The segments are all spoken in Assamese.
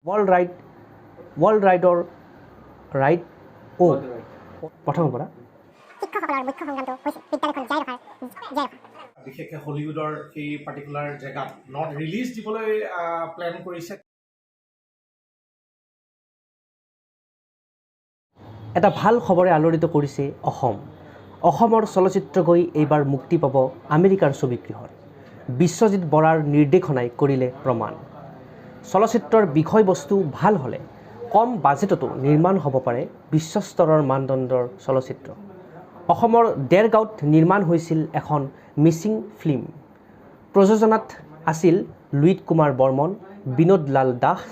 ৱৰ্ল্ড ৰাইডৰ ৰাইড প্ৰথমৰ পৰা শিক্ষকসকলৰ মুখ্য সংগ্ৰামটো হৈছে বিদ্যালয়খন জীয়াই ৰখাৰ বিশেষকৈ হলিউডৰ সেই পাৰ্টিকুলাৰ জেগাত নট ৰিলিজ দিবলৈ প্লেন কৰিছে। এটা ভাল খবৰে আলোড়িত কৰিছে অসমৰ চলচ্চিত্ৰ গৈ এইবাৰ মুক্তি পাব আমেৰিকাৰ ছবিগৃহত। বিশ্বজিৎ বৰাৰ নিৰ্দেশনাই কৰিলে প্ৰমাণ। চলচ্চিত্ৰৰ বিষয়বস্তু ভাল হ'লে কম বাজেটতো নিৰ্মাণ হ'ব পাৰে বিশ্বস্তৰৰ মানদণ্ডৰ চলচ্চিত্ৰ। অসমৰ দেৰগাঁৱত নিৰ্মাণ হৈছিল এখন মিচিং ফিল্ম। প্ৰযোজনাত আছিল লুইত কুমাৰ বৰ্মন, বিনোদ লাল দাস,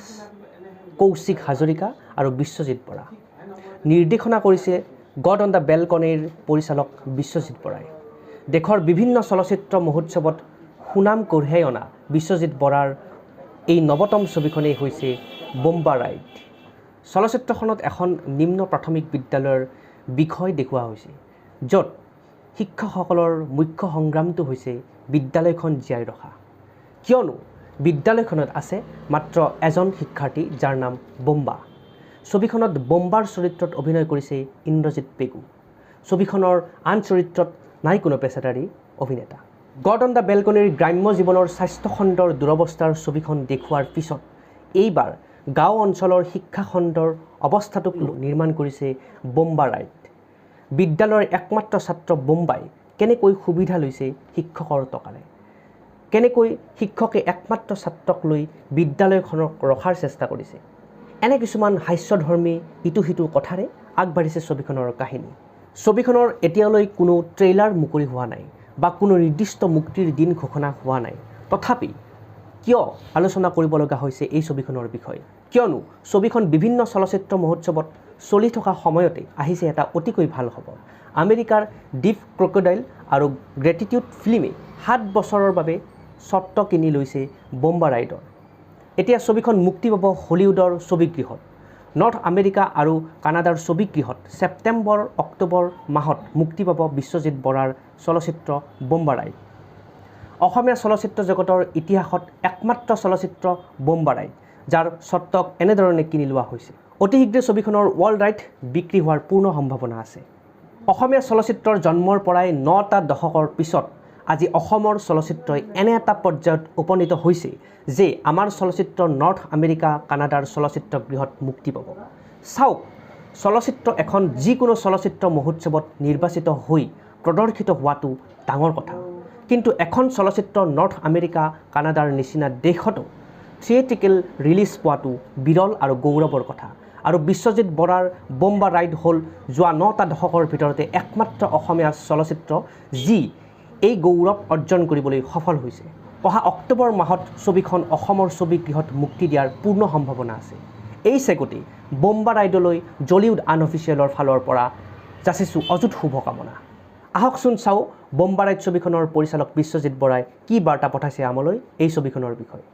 কৌশিক হাজৰিকা আৰু বিশ্বজিৎ বৰা। নিৰ্দেশনা কৰিছে গড অন দ্য বেলকনিৰ পৰিচালক বিশ্বজিৎ বৰাই। দেশৰ বিভিন্ন চলচ্চিত্ৰ মহোৎসৱত সুনাম কঢ়িয়াই অনা বিশ্বজিৎ বৰাৰ এই নৱতম ছবিখনেই হৈছে বোম্বা ৰাইড। চলচ্চিত্ৰখনত এখন নিম্ন প্ৰাথমিক বিদ্যালয়ৰ বিষয় দেখুওৱা হৈছে, য'ত শিক্ষকসকলৰ মুখ্য সংগ্ৰামটো হৈছে বিদ্যালয়খন জীয়াই ৰখা। কিয়নো বিদ্যালয়খনত আছে মাত্ৰ এজন শিক্ষাৰ্থী যাৰ নাম বোম্বা। ছবিখনত বোম্বাৰ চৰিত্ৰত অভিনয় কৰিছে ইন্দ্ৰজিৎ পেগু। ছবিখনৰ আন চৰিত্ৰত নাই কোনো পেচাদাৰী অভিনেতা। গড অন দ্য বেলকনিৰ গ্ৰাম্য জীৱনৰ স্বাস্থ্যখণ্ডৰ দুৰৱস্থাৰ ছবিখন দেখুওৱাৰ পিছত এইবাৰ গাঁও অঞ্চলৰ শিক্ষাখণ্ডৰ অৱস্থাটোক নিৰ্মাণ কৰিছে বোম্বা ৰাইড। বিদ্যালয়ৰ একমাত্ৰ ছাত্ৰ বোম্বাই কেনেকৈ সুবিধা লৈছে শিক্ষকৰ টকাৰে, কেনেকৈ শিক্ষকে একমাত্ৰ ছাত্ৰক লৈ বিদ্যালয়খনক ৰখাৰ চেষ্টা কৰিছে, এনে কিছুমান হাস্যধৰ্মী ইটো সিটো কথাৰে আগবাঢ়িছে ছবিখনৰ কাহিনী। ছবিখনৰ এতিয়ালৈ কোনো ট্ৰেইলাৰ মুকলি হোৱা নাই বা কোনো নিৰ্দিষ্ট মুক্তিৰ দিন ঘোষণা হোৱা নাই। তথাপি কিয় আলোচনা কৰিব লগা হৈছে এই ছবিখনৰ বিষয়ে? কিয়নো ছবিখন বিভিন্ন চলচ্চিত্ৰ মহোৎসৱত চলি থকা সময়তে আহিছে এটা অতিকৈ ভাল খবৰ। আমেৰিকাৰ ডিপ ক্ৰকডাইল আৰু গ্ৰেটিটিউড ফিল্মে 7 বছৰৰ বাবে স্বত্ব কিনি লৈছে বোম্বা ৰাইডৰ। এতিয়া ছবিখন মুক্তি পাব হলিউডৰ ছবিগৃহত। নৰ্থ আমেৰিকা আৰু কানাডাৰ ছবিগৃহত ছেপ্টেম্বৰ-অক্টোবৰ মাহত মুক্তি পাব বিশ্বজিৎ বৰাৰ চলচ্চিত্ৰ বোম্বা ৰাইড। অসমীয়া চলচ্চিত্ৰ জগতৰ ইতিহাসত একমাত্ৰ চলচ্চিত্ৰ বোম্বা ৰাইড, যাৰ স্বত্বক এনেধৰণে কিনি লোৱা হৈছে। অতি শীঘ্ৰে ছবিখনৰ ৱৰ্ল্ড ৰাইড বিক্ৰী হোৱাৰ পূৰ্ণ সম্ভাৱনা আছে। অসমীয়া চলচ্চিত্ৰৰ জন্মৰ পৰাই 9টা দশকৰ পিছত আজি অসমৰ চলচ্চিত্ৰই এনে এটা পৰ্যায়ত উপনীত হৈছে যে আমাৰ চলচ্চিত্ৰ নৰ্থ আমেৰিকা কানাডাৰ চলচ্চিত্ৰগৃহত মুক্তি পাব। চাওক, চলচ্চিত্ৰ এখন যিকোনো চলচ্চিত্ৰ মহোৎসৱত নিৰ্বাচিত হৈ প্ৰদৰ্শিত হোৱাটো ডাঙৰ কথা, কিন্তু এখন চলচ্চিত্ৰ নৰ্থ আমেৰিকা কানাডাৰ নিচিনা দেশতো থিয়েট্ৰিকেল ৰিলিজ পোৱাটো বিৰল আৰু গৌৰৱৰ কথা। আৰু বিশ্বজিৎ বৰাৰ বোম্বা ৰাইড হ'ল যোৱা 9টা দশকৰ ভিতৰতে একমাত্ৰ অসমীয়া চলচ্চিত্ৰ যি এই গৌৰৱ অৰ্জন কৰিবলৈ সফল হৈছে। অহা অক্টোবৰ মাহত ছবিখন অসমৰ ছবিগৃহত মুক্তি দিয়াৰ পূৰ্ণ সম্ভাৱনা আছে। এই চেগতে বোম্বা ৰাইডলৈ জলিউড আনঅফিচিয়েলৰ ফালৰ পৰা যাচিছোঁ অযুত শুভকামনা। আহকচোন চাওঁ বোম্বা ৰাইড ছবিখনৰ পৰিচালক বিশ্বজিৎ বৰাই কি বাৰ্তা পঠাইছে আমলৈ এই ছবিখনৰ বিষয়ে।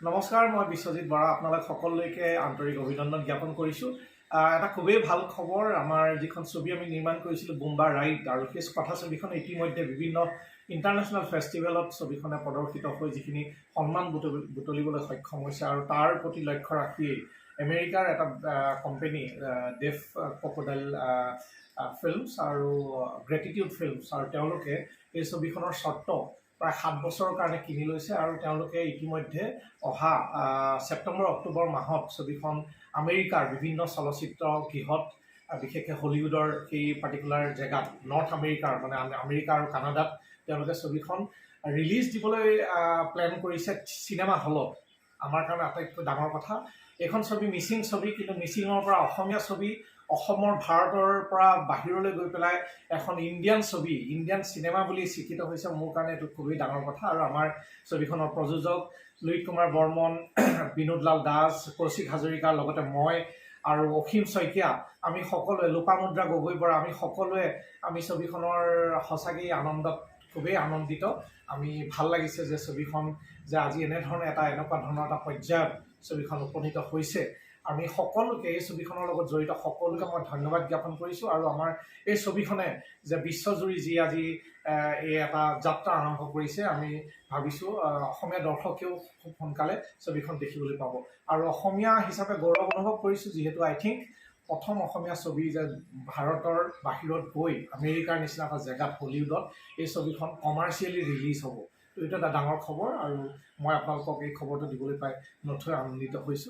নমস্কাৰ, মই বিশ্বজিৎ বৰা আপোনালোক সকলোলৈকে আন্তৰিক অভিনন্দন জ্ঞাপন কৰিছোঁ। এটা খুবেই ভাল খবৰ, আমাৰ যিখন ছবি আমি নিৰ্মাণ কৰিছিলোঁ বোম্বা ৰাইড, আৰু সেই কথা ছবিখন ইতিমধ্যে বিভিন্ন ইণ্টাৰনেশ্যনেল ফেষ্টিভেলত ছবিখনে প্ৰদৰ্শিত হৈ যিখিনি সন্মান বুটলিবলৈ সক্ষম হৈছে, আৰু তাৰ প্ৰতি লক্ষ্য ৰাখিয়েই আমেৰিকাৰ এটা কোম্পানী ডিপ ক্ৰকডাইল ফিল্মছ আৰু গ্ৰেটিটিউড ফিল্মছ, আৰু তেওঁলোকে এই ছবিখনৰ স্বত্ব প্ৰায় 7 বছৰৰ কাৰণে কিনি লৈছে, আৰু তেওঁলোকে ইতিমধ্যে অহা ছেপ্টেম্বৰ-অক্টোবৰ মাহত ছবিখন আমেৰিকাৰ বিভিন্ন চলচ্চিত্ৰ গৃহত, বিশেষকৈ হলিউডৰ সেই পাৰ্টিকুলাৰ জেগাত নৰ্থ আমেৰিকাৰ মানে আমেৰিকা আৰু কানাডাত তেওঁলোকে ছবিখন ৰিলিজ দিবলৈ প্লেন কৰিছে চিনেমা হলত। আমাৰ কাৰণে আটাইতকৈ ডাঙৰ কথা। এইখন ছবি মিচিং ছবি, কিন্তু মিচিঙৰ পৰা অসমীয়া ছবি, অসমৰ ভাৰতৰ পৰা বাহিৰলৈ গৈ পেলাই এখন ইণ্ডিয়ান ছবি, ইণ্ডিয়ান চিনেমা বুলি স্বীকৃত হৈছে। মোৰ কাৰণে এইটো খুবেই ডাঙৰ কথা। আৰু আমাৰ ছবিখনৰ প্ৰযোজক লুইত কুমাৰ বৰ্মন, বিনোদ লাল দাস, কৌশিক হাজৰিকাৰ লগতে মই আৰু অসীম শইকীয়া, আমি সকলোৱে, লোপামুদ্ৰা গগৈ বৰা, আমি সকলোৱে আমি ছবিখনৰ সঁচাকেই খুবেই আনন্দিত। আমি ভাল লাগিছে যে ছবিখন যে আজি এনেকুৱা ধৰণৰ এটা পৰ্যায়ত ছবিখন উপনীত হৈছে। আমি সকলোকে এই ছবিখনৰ লগত জড়িত সকলোকে মই ধন্যবাদ জ্ঞাপন কৰিছোঁ। আৰু আমাৰ এই ছবিখনে যে বিশ্বজুৰি যি আজি এই এটা যাত্ৰা আৰম্ভ কৰিছে আমি ভাবিছোঁ অসমীয়া দৰ্শকেও খুব সোনকালে ছবিখন দেখিবলৈ পাব আৰু অসমীয়া হিচাপে গৌৰৱ অনুভৱ কৰিছোঁ যিহেতু আই থিংক প্ৰথম অসমীয়া ছবি যে ভাৰতৰ বাহিৰত গৈ আমেৰিকাৰ নিচিনা এটা জেগাত হলিউডত এই ছবিখন কমাৰ্চিয়েলি ৰিলিজ হ'ব। এইটো এটা ডাঙৰ খবৰ আৰু মই আপোনালোকক এই খবৰটো দিবলৈ পাই নথৈ আনন্দিত হৈছোঁ।